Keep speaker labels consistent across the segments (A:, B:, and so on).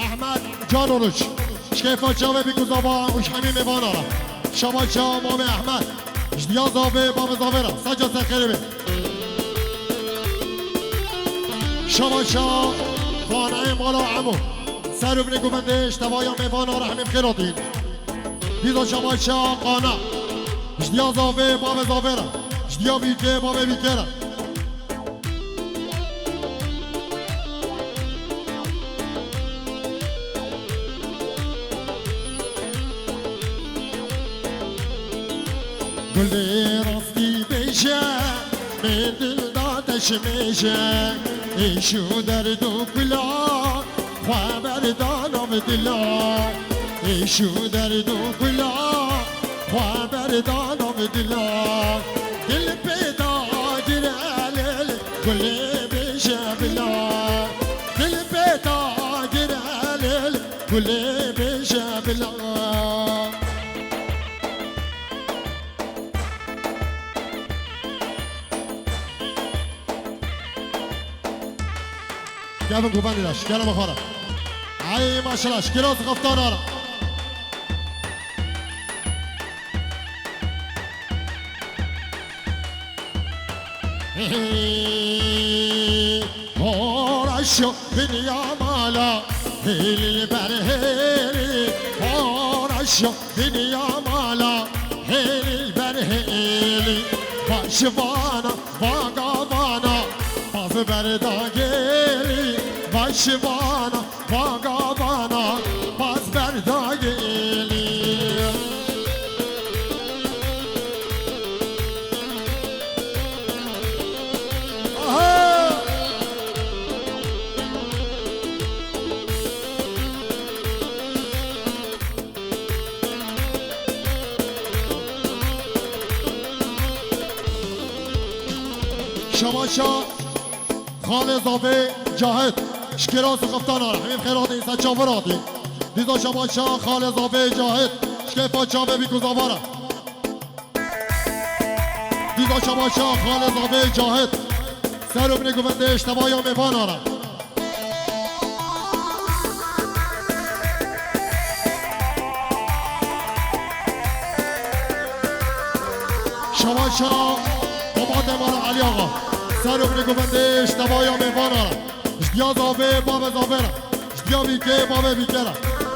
A: احمد جانونوش شكيفا جاوه بيكوزابا وش حميم ايفانارا شبا شا مامي احمد اشتيا زاوه بام زاويرا سجا سخيربي شبا شا خانه مالا عمو سروبني گوونده اشتوایا میوانارا حمیم خیراتین دیزا شبا شا خانه اشتيا زاوه بام زاويرا اشتيا بيكي بام بيكيرا گلی راستی بشه من دل دادش میشه ایشو درد و کلا خبر دانم دلا ایشو درد و کلا خبر دانم دلا دل پیدا گرل گلی بشه بلا دل پیدا گرل گلی بشه بلا گفتم گوبندی داشت گلم بخورم ای ماشالله شکراس خفتان آرم هارشو دنیا مالا هیلی بر هیلی هارشو دنیا مالا هیلی بر هیلی باشوانا باگاوانا باز برداگیلی باشوانا باگاوانا باز برداگیلی شماشا خال زاوه جاهد شکراس خفتان آره همین خیرات این سچاور آدی دیزا شماشا خال زاوه جاهد شکفا چاوه بی گزاواره دیزا شماشا خال زاوه جاهد سر ابن گونده اشتباه یا میوان آره شماشا داماد مالا علی آقا سر ابن گونده اشتباه یا میوان آره اشتیا زاوه باب زاوه اشتیا بیکه باب بیکه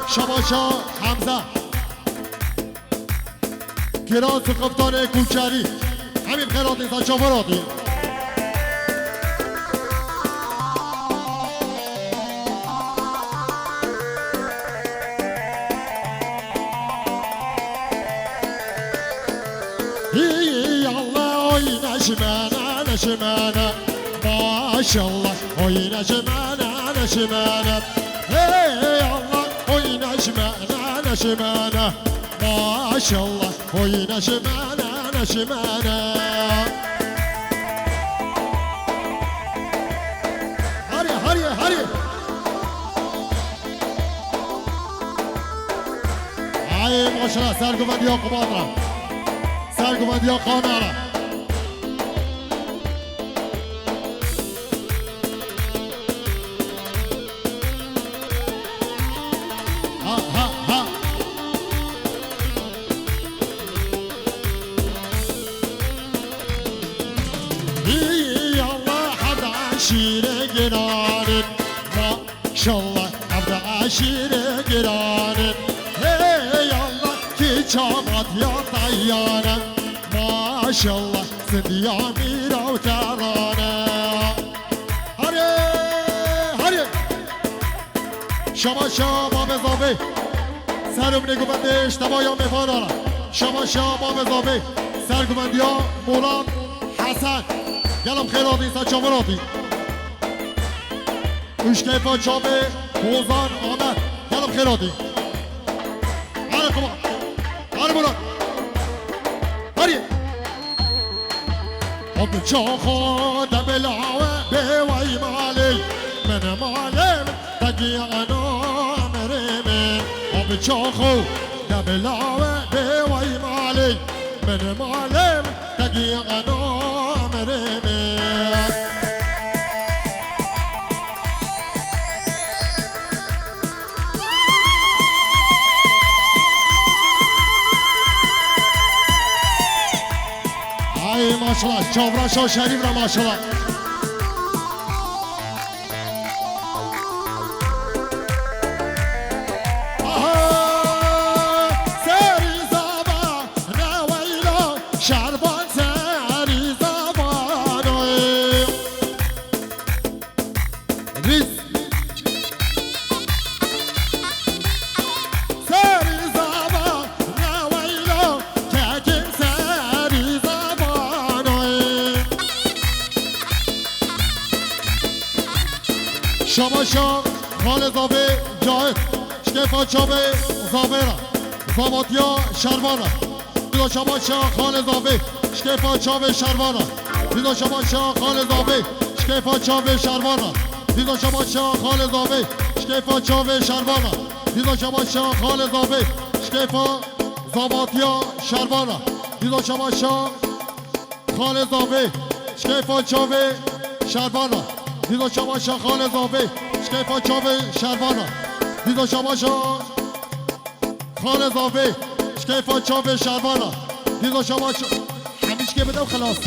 A: شماشا حمزه کراس قبطان کوچری همین خیرات انسان شافراتی ای الله oy neşmene neşmene maşallah oy neşmene neşmene hey Allah oy neşmene neşmene maşallah oy neşmene neşmene hadi ay maşallah sergüvendi ya kumadra sergüvendi ya kanara şire giranin maşallah abda aşire giranin hey Allah ki çamat ya tayyana maşallah sindiya mirav tarana hadi şama şama mezabe serumne guvende iştabaya mefana şama şama mezabe sergumendiya Mulan Hasan gelem خیراتی سچاوراتی اشکیفا چابه بوزان آمد gelem خیراتی هره کما هره برا هری حب چاخا دبلاوه به وی مالی من مالم تگی انا مرمه حب چاخا دبلاوه به وی مالی من مالم تگی انا مرمه ماشاءالله چاورا شاه شریف را ماشاءالله شماشا خال زاوی جاهد شکفا چاوه زاویرا زاماتیا شروانه بیدا شماشا خال زاوی شکفا چاوه شروانه بیدا شماشا خال زاوی شکفا چاوه شروانه بیدا شماشا خال زاوی شکفا چاوه شروانه بیدا شماشا خال زاوی شکفا زاماتیا شروانه بیدا شماشا خال زاوی شکفا چاوه شروانه دیدو شماشا خال زاوی شکیفا چاوه شروانه دیدو شماشا خال زاوی شکیفا چاوه شروانه دیدو شماشا همیش که بدم خلاص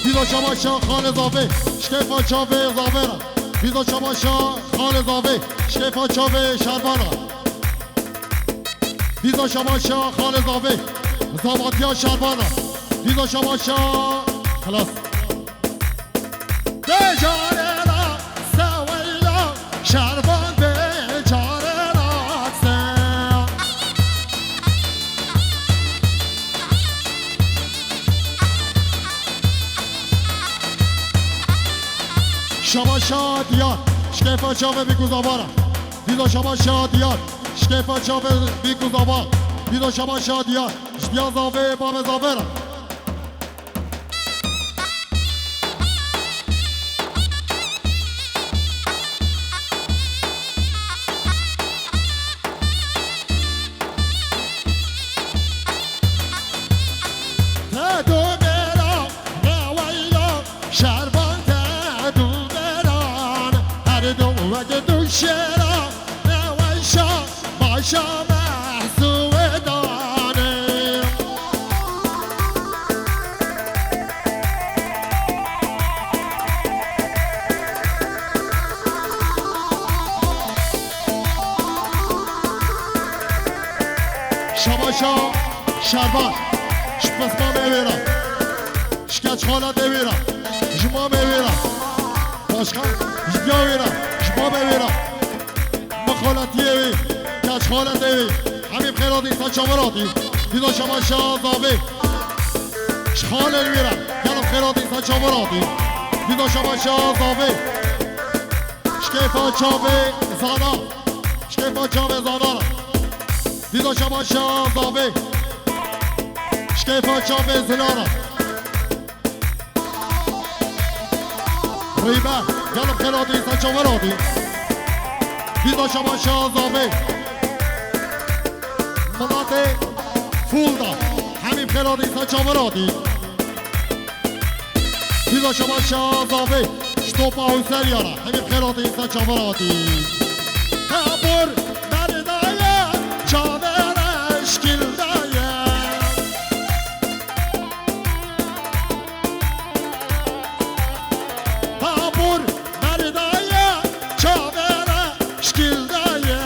A: دیدو شماشا خال زاوی شکیفا چاوه زاویره دیدو شماشا خال زاوی شکیفا چاوه شروانه دیدو شماشا خال زاوی زاماتیا شروانه دیدو شماشا خلاص بجانه شربان به چاره راکسه شما شادیان شکیفا چاوه بیگوزاوارم دیدو شما شادیان شکیفا چاوه بیگوزاوار دیدو شما شادیان شدیا زاوه بام زاورم شرا نوشا باشا محسوه دانه شباشا شربان شپس ما میویرم شکچ خالا دیویرم جما میویرم باشخان جبیا ویرم جما میویرم مخالطیه وی کچ خالته وی همین خیراتی تا چامراتی دیدو شما شازاوی شخال الویرم گلم خیراتی تا چامراتی دیدو شما شازاوی شکیفا چاوه زادا شکیفا چاوه زادا دیدو شما شازاوی شکیفا چاوه زلانا ریبه گلم خیراتی تا چامراتی دیدو شما شازاوی مناطق فول دا همین خیراتی تا چامراتی دیدو شما شازاوی شتوپا حسل یارا همین خیراتی تا چامراتی تابور دردایه چاورش کلدایه تابور دردایه چاورش کلدایه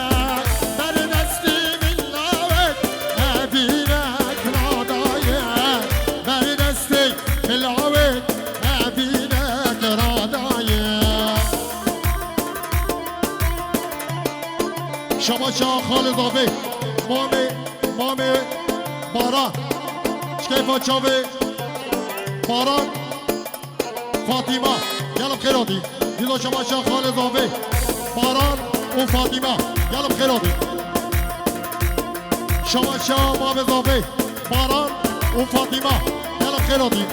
A: در دستی ملاوت نبینک رادایه در دستی ملاوت نبینک رادایه شما شاه خال زاوی مامی باران شکیفا چاوه باران فاطمه یالم خیراتی دیدو شما شاه خال زاوی باران و فاطمه یالم خیراتی شما شاه باب زاوی باران و فاطمه یالم خیراتی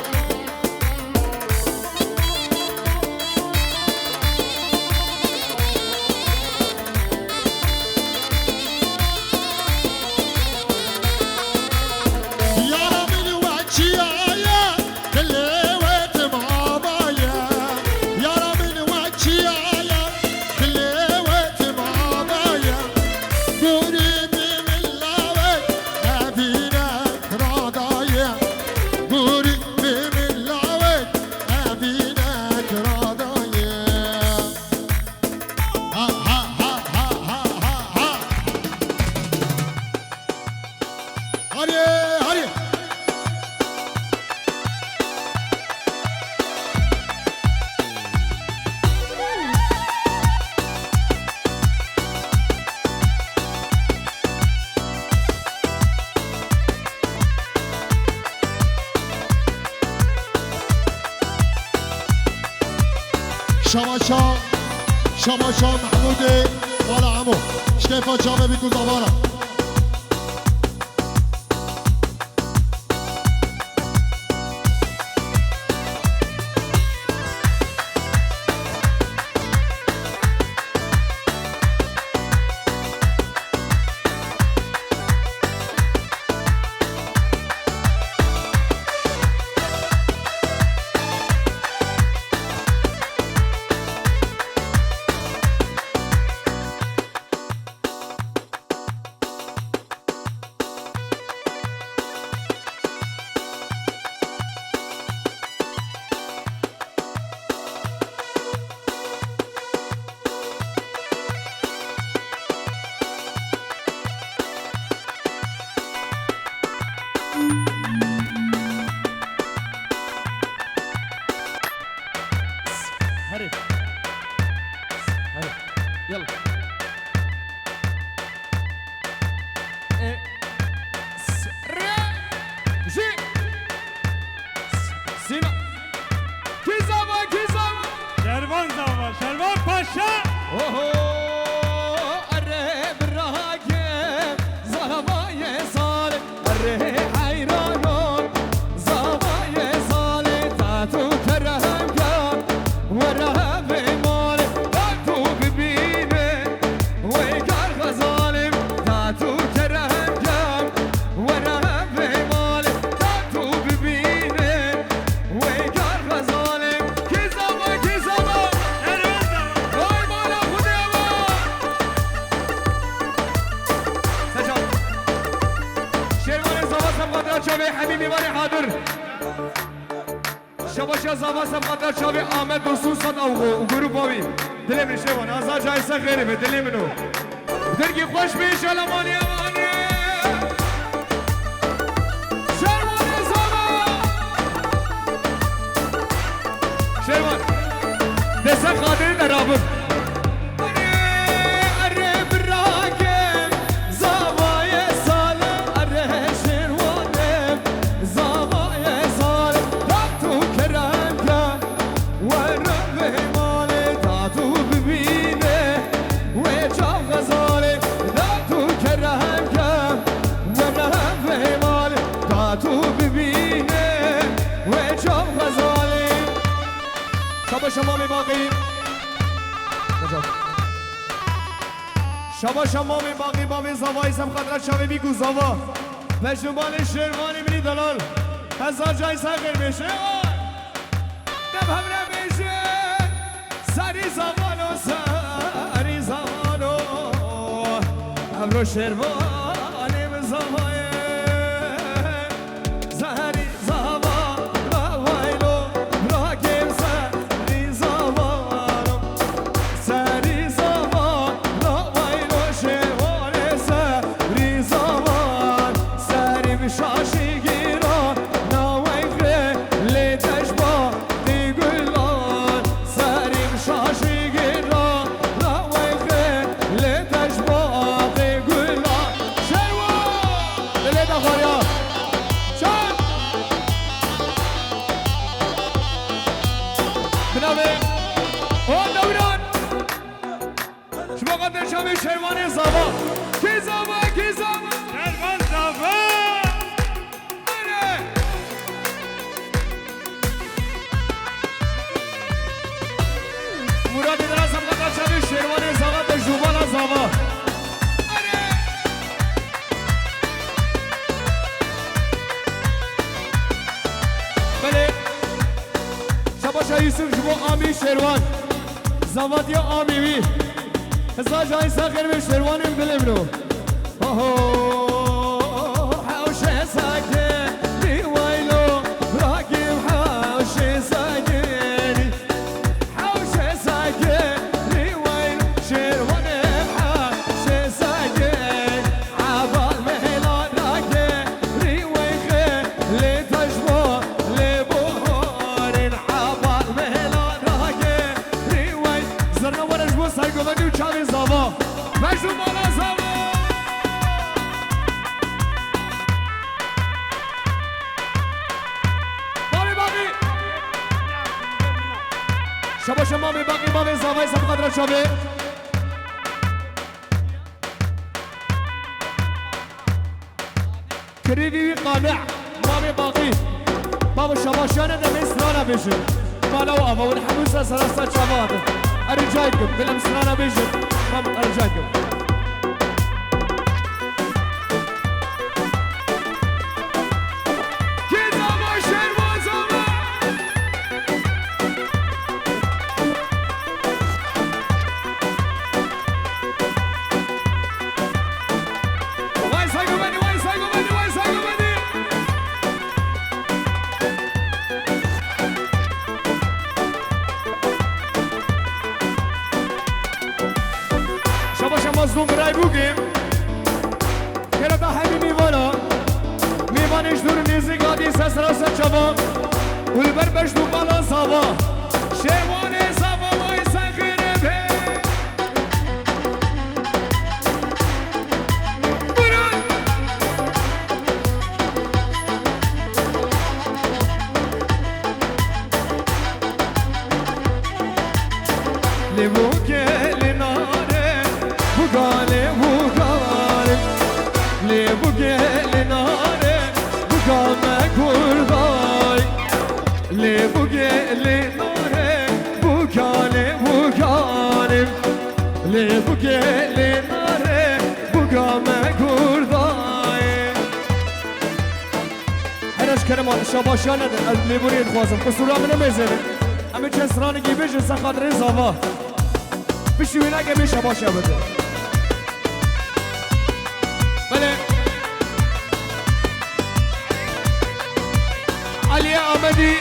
A: شماشا شماشا محمود مال عمو شكيفا جامع بيكو زبارة
B: شباشا زاوا سبقت شابي آمد دوستان او گروپاوی دل من شبان آزار جایسه خیلی به دل منو درگی خوش بیش علمانی امانی شروان زاوا شروان دست خاطر درابم شما می باقی شما می باقی با می زوای سم خاطر شاوی بیگو زوا و شمال شروانی منی دلال هزار جای ساقر میشه دم هم نمیشه سری زمانو سری زمانو هم رو شروانی به زوای زهری زوا و ویلو راکیم سری زمانو سری زمان را ویلو شروانی سری زمان سری بشاشی گیران نویخه لیتش با دیگلان سری بشاشی گیران نویخه لیتش با دیگلان شروع لیت آخاریا چند بنامه اون دوران شما قدر شما شروان زبا کی زبا کی زبا شروان زبا مرادی درست هم قدر شما شروان زبا به جوبان زبا بله شبا یوسف شما آمی شروان زواد یا آمی بی هزار جای ساخر به شروانیم دلم رو حوشه ساکن بی ویلو راکیم حوشه ساکن حوشه ساکن بی ویلو شروانیم حوشه ساکن عبال مهلان راکن بی ویخه لیتش با لیبورین عبال مهلان راکن بی وی زرنا ورش بو سرگومنی و چاوی زاوا مجنون بالا زاوا شبا شما می باقی ما به زاوای سب قدر شبه کریوی قانع ما به باقی بابا شباشانه ده مصرانه بشن مالا و آبا و الحموسه سراسة شباته ارجايكم بلا مصرانه بشن مام ارجايكم مظلوم برای بگیم که تا همین میوانش دور نیزی گادی سسراس چوا گلبر بش دو بالا سوا شیوان سوا وای سخیره به بران لیمو گلی ناره بugale bugale le bugale nare bugame kurday le bugale nare bugale bugale le bugale nare bugame kurday هرش كلمة شباشانة اللي بريد خوازم كسورة من مزنة أمي جسراني جيبش سخاطر زوا بشوينا جيبش شباشة بده بله علی آمدی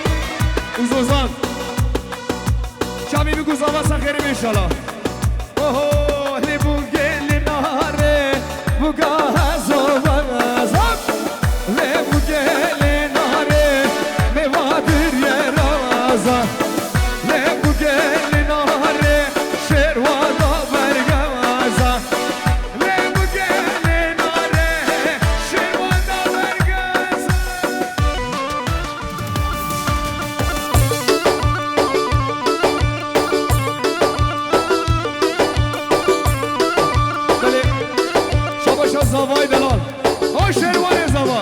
B: وزوزان شامی بگو زاوا سخیریم انشالله اوه لی بوگل ناره بوگاه زوازم لی بوگل ناره میوادر یه رازا لی بوگل ناره شیروانا برگازا زاوای دلال او شیروان زاوا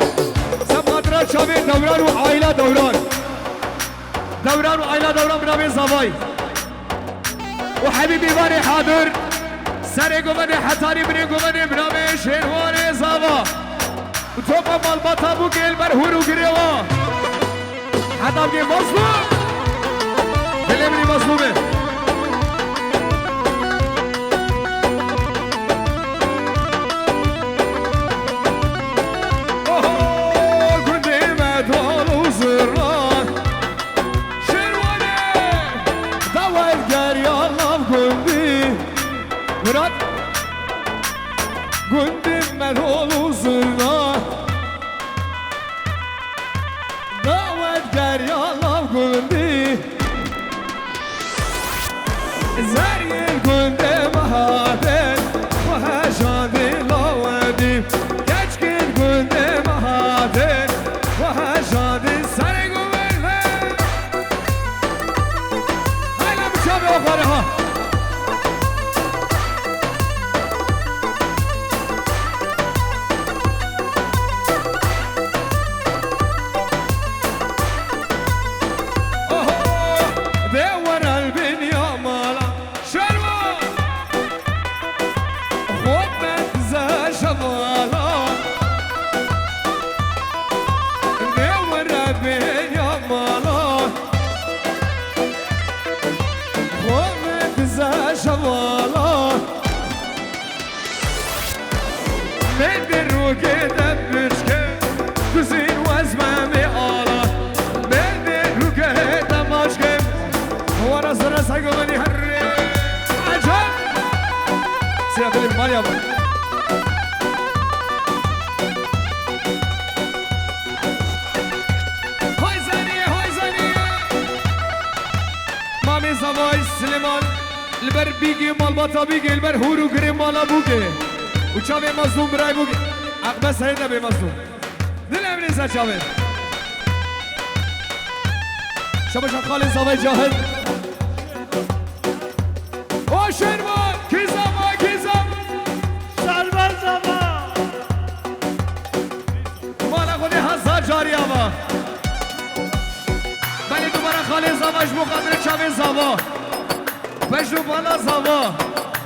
B: سبقدرات شابه دوران و عائله دوران و عائله دوران بنابه زاوای و حبیبی باری حاضر سر گومد حتاری بری گومد بنابه شیروان زاوا و توپا مالباتا بو گل بر هورو گریوا حتی بگی مظلوم دلی بری مظلومه Murat Gündüm medholu zırna Davet geryalam gündi Zeryel günde mahadet Ve heşadi lavedi Geçkin günde mahadet Ve heşadi seni güvenle Hayla müşabi okları ha Maria Mami Zavay Süleyman البر بيجي مال باتا بيجي البر هورو قريب مالا بوجي وشافي مظلوم براي بوجي بس هيدا بمظلوم دل امري سا شافي شباب خالد زواي جاهد شرمان کی زمان کی زمان
C: سرباز زمان
B: مالا خودی هزار جاری آبا ولی دوباره خالی زماش مقدر چاوی زما بشو بالا زما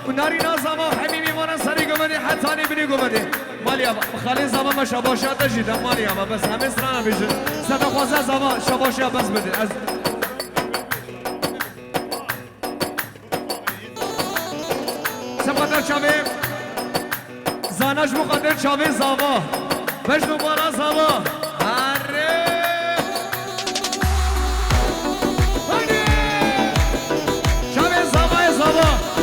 B: و نارینا زما حمیمی مانا سری گمدی حتانی بینی گمدی مالی آبا خالی زما ما شباشی داشتیدم مالی آبا بس همه سرانه بیشه ستا خواسته زما شباشی بس بده از مقدر چاوی زانش مقدر چاوی زما بشو بالا زما اره چاوی زما زما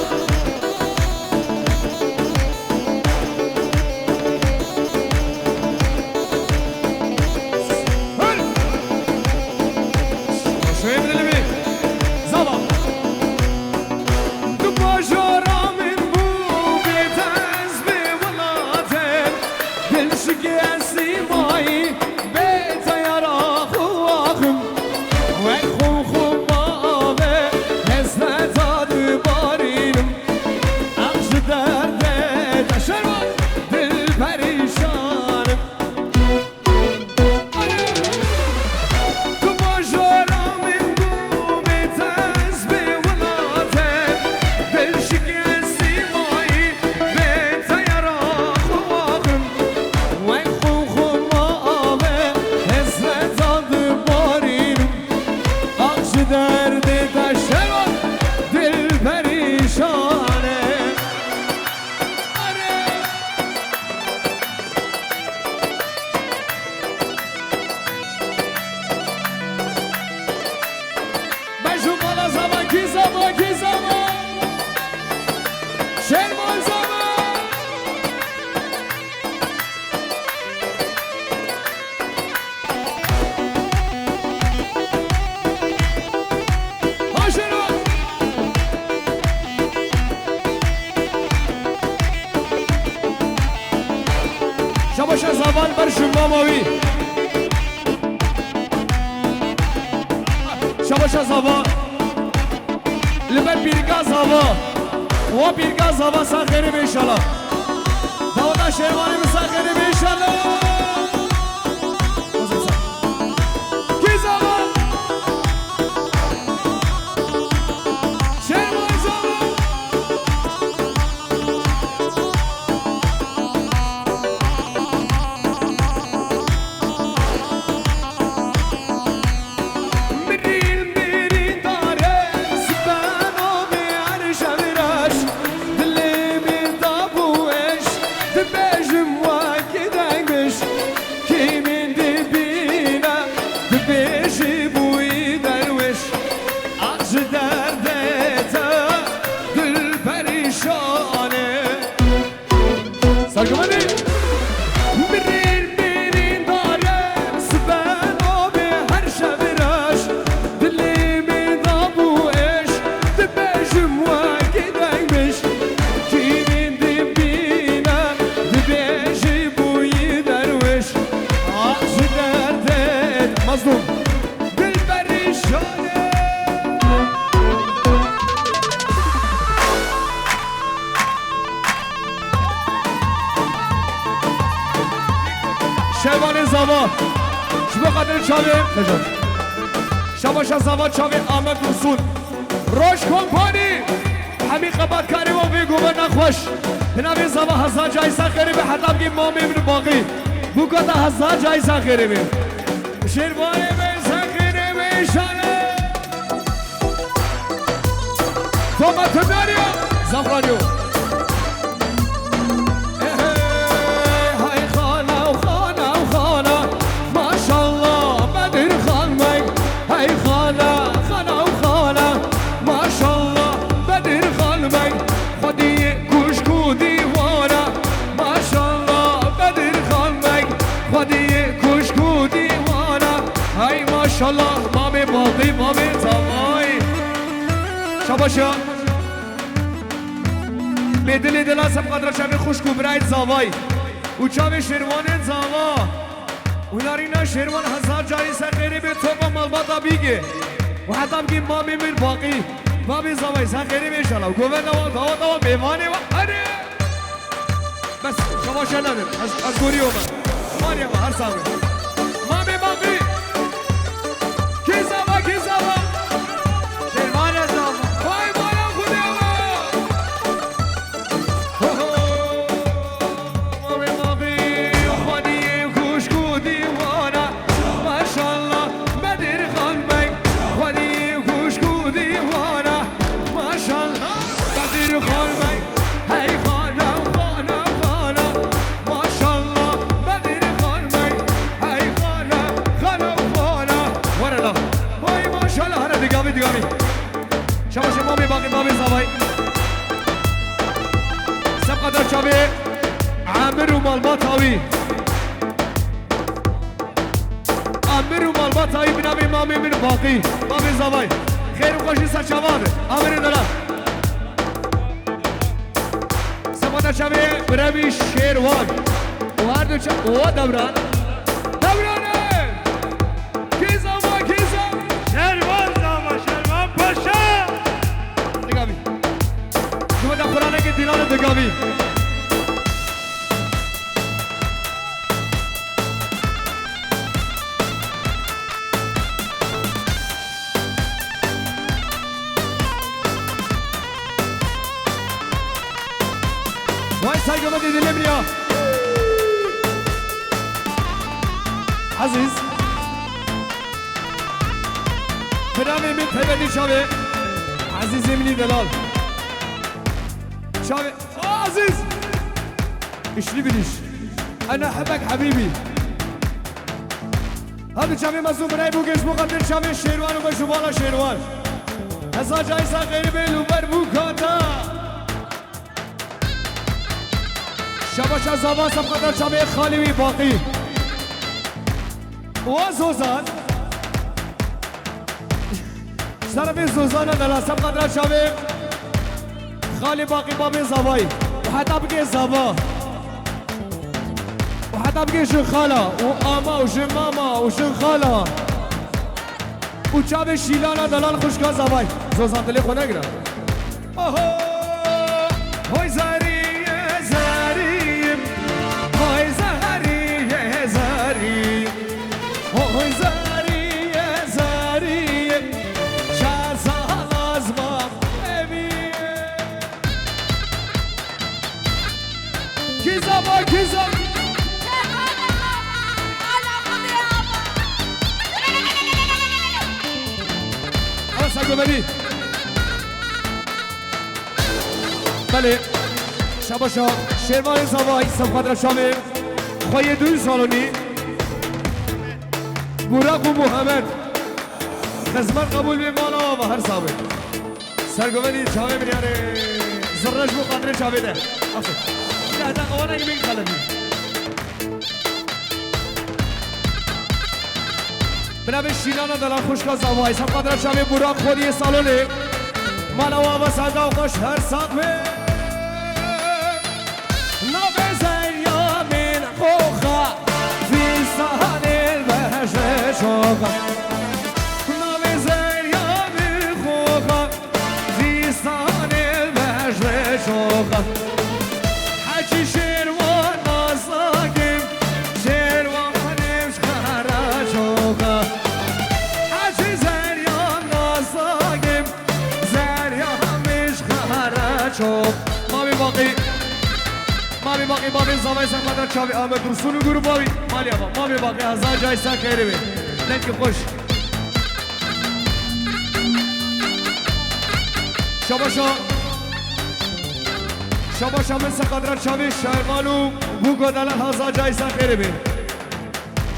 B: شباش زبان بر شما ماوی شباش زبان لبن بیرگا زبان و بیرگا زبان ساخری بیشالا داودا شیروانی مساخری بیشالا کی زبان شیروان زبان شیوان زبان شما قدر چاوی نجات شباش زبان چاوی آمد رسول روش کمپانی همی قبط کاری و بگو به نخوش نوی زبان هزار جایزه خیری به حتم گیم ما میبین باقی بکتا هزار جایزه خیری بیم شیروانی بیزه خیری بیشانه تومت داریا زفرانیو ماشاءالله مامي باقي مامي زماي شباشا بدل دل اسم قدر چاوی خوشکو برای زاوای و چاوی شیروان زاوا و نارینا شیروان هزار جایزه خیری به تو با مالباتا بیگه و حتی بگیم مامی من باقی بابي زواي سخيري ان شاء الله وقومنا وضوضوا بيماني وحري بس شباشا نبي أذكر يوما ماني ما هرساوي مامي مامي كيزاوا كيزاوا
C: شرمان زمان
B: واي مالا خديوا مامي مامي خدي كوشكو ديوانا ما شاء الله بدر خلبي خدي كوشكو ديوانا ما شاء الله بدر خلبي هاي خانا خانا خانا ما شاء الله بدر خلبي هاي خانا خانا خانا ورا لا واي ما شاء الله هذا دقامي دقامي شباش مامي باقي مامي زباي سبقة در شبي عامر ومالباتاوي عامر ومالباتاوي بنامي مامي من باقي مامي زباي خير وخوشي سر شباب عامر دلال سبقة در شبي برامي شيروان وهردو شب و دوران دورانه كيزا ما كيزا
C: شرمان زمان شرمان پاشا
B: دقامي شما در قرآنه که دیلان دقامي وای سایگو مدی دلم نیا عزیز برامي من تبني شابي عزيزي مني دلال شابي عزيز ايش لي بديش انا احبك حبيبي هذا شابي مزوم براي بوكش مقدر شابي شيروان وبشوفالا شيروان هزا جايسا غير بيلو بربوكاتا شباشا زبان سبقدر شابي خالوي باقي وزوزان سربي زوزانا دلا سبقدر شابي خالي باقي بابي زباي وحتى بقي زبا وحتى بقي شن خالة وآما وشن ماما وشن خالة وشابي شيلانا دلال خوشكا زباي زوزان دلي خونه گرا اوهو هوي زاري زاري هوي زاري زاري هوي زاري زاري شازا لازما ابي كيزا كيزا ساقومدي بله شباشا شیروان زوای سبقدر شامل خواه دوی سالونی براق و محمد خدمت قبول بی مالا و هر ثابت سرگومدی چاوه بریاره زرش بو قدر چاوه ده افسد ده ده قوانه که بین خلدی بنابه شیلانه دلان خوشکا زوای سبقدر شامل براق خودی سالونه مالا و سادا و خوش هر ثابت شوقا نوزر يا بخوقا في صان البشر شوقا حكي شيروان نصاقم شيروان مشخرا شوقا حكي زريان نصاقم زريان مشخرا شوق ما بباقي بابي زوای سمادر چاوی آمد رسول گرو بابی مالی آبا ما بباقي هزار جایسا خیره بی لنک خوش شباشا من سقدر چاوی شرمالو بوگو دلال هزار جایسا خیره بی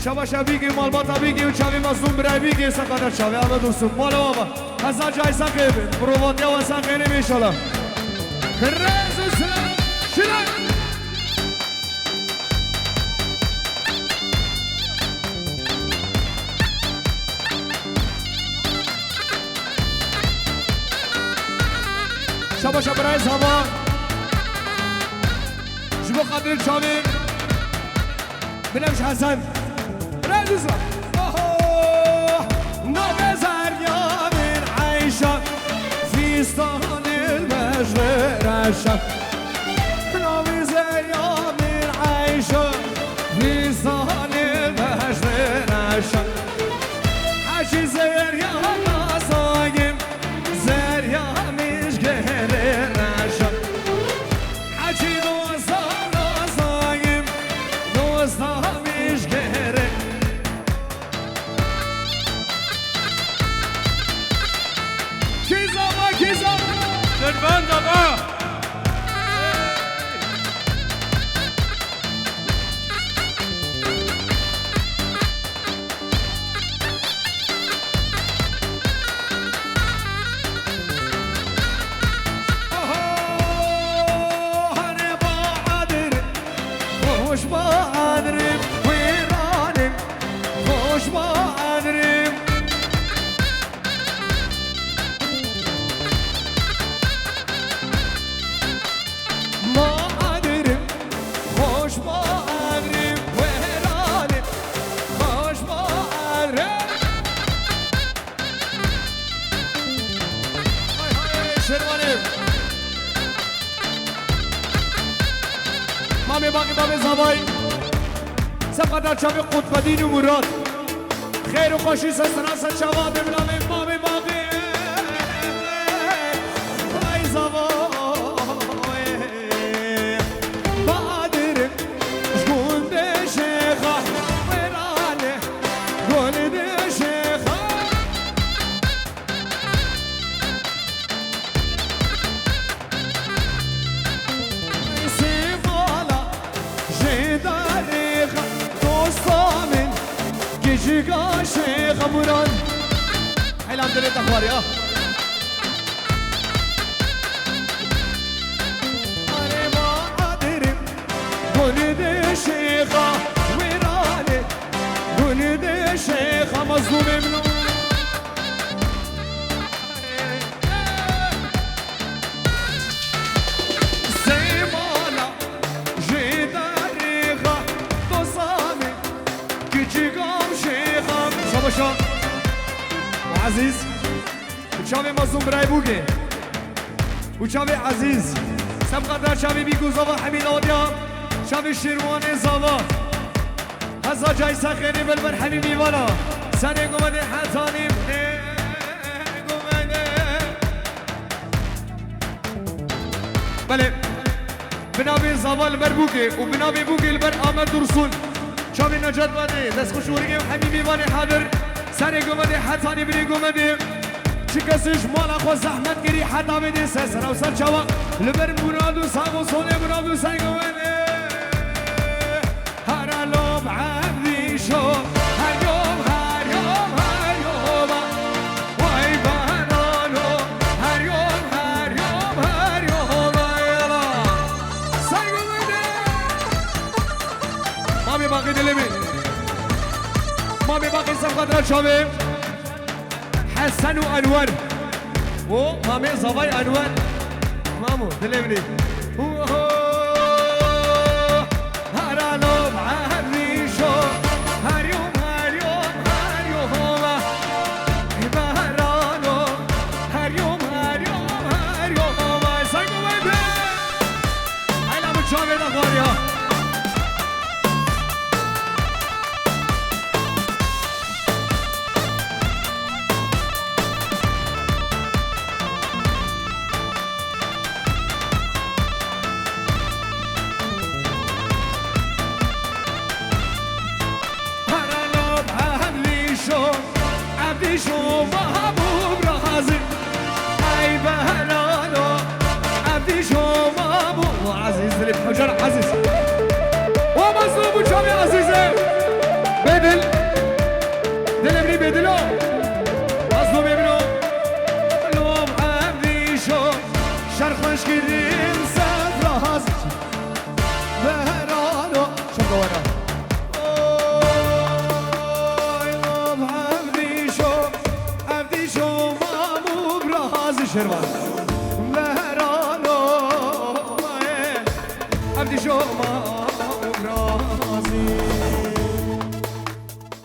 B: شباشا بیگی مالباتا بیگی و چاوی مزدون برای بیگی سقدر چاوی آمد رسول مال آبا هزار جایسا خیره بی پروواتیا و سا خیره بی انشالله رز سلام شلال شباشا برای زمان جبو قدر چاوی بنمش حسن برای دوزا نبزر یا من عیشا فی نشا ناوي زيام العيشة في صال البشر نشا حشي زير يا صايم زير يا مش قهر نشا حشي دوستا صايم دوستا مش قهر كيزا
C: سلمان زاوا
B: خوش با ادریم ویرانیم خوش با ادریم ما ادریم خوش با ادریم ویرانیم خوش با ادریم های های شروانیم مامي باقي باب زواي سبقت شاب قطب دين ومراد خير وخوشي سسراسة شباب بلامي مامي باقي باي زواي بادر شكون دي شيخة ويراني قول دي شيخة داريخة دوستامن كيشيكا شيخ مراد حيلام دليت اخباري انا ما ادري قولي شيخة ويراني قولي شيخة مظلوم منو زيمالا جيدا شباشا وعزيز وشامي مظلوم براي بوكي وشامي عزيز سبقا در شامي بيكو زوا حميد آديا شامي شيرواني زوا هزا جاي سخيني بالبر حميمي والا سنة قمدي حتاني قمدي بله بنابي زوا البر بوكي وبنابي بوكي البر آمد درسون شامي نجد بادي دست خوشوريكي وحميمي واني حاضر سري قمدي حتاني بري قمدي شكسش مالا خو زحمت گري حتا بدي سسر و سر چوا لبر مرادو ساقو صوني مرادو سر قمدي هر لوب عبدي شو هر يوم هر يوم هر يوم واي بانانو هر يوم هر يوم هر يوم يلا سر قمدي مامي باقي دلمي مامي باقي سبقت شامي حسن وانور ومامي صباي انور مامو دلمني هرالو بعهدي شو هر يوم هر يوم هر يوم هرالو هر يوم هر يوم هر يوم سايكو بيبي هاي لا بتشوفي الاخبار شو محبوب رازي اي بهلالو عبدي شو محبوب عزيز اللي بحجر عزيز ومظلوم شامي عزيزي بدل دلمني بدلو مظلوم ابنو لوم عبدي شو شرخش كريم سد رازي بهلالو شو ورا شروان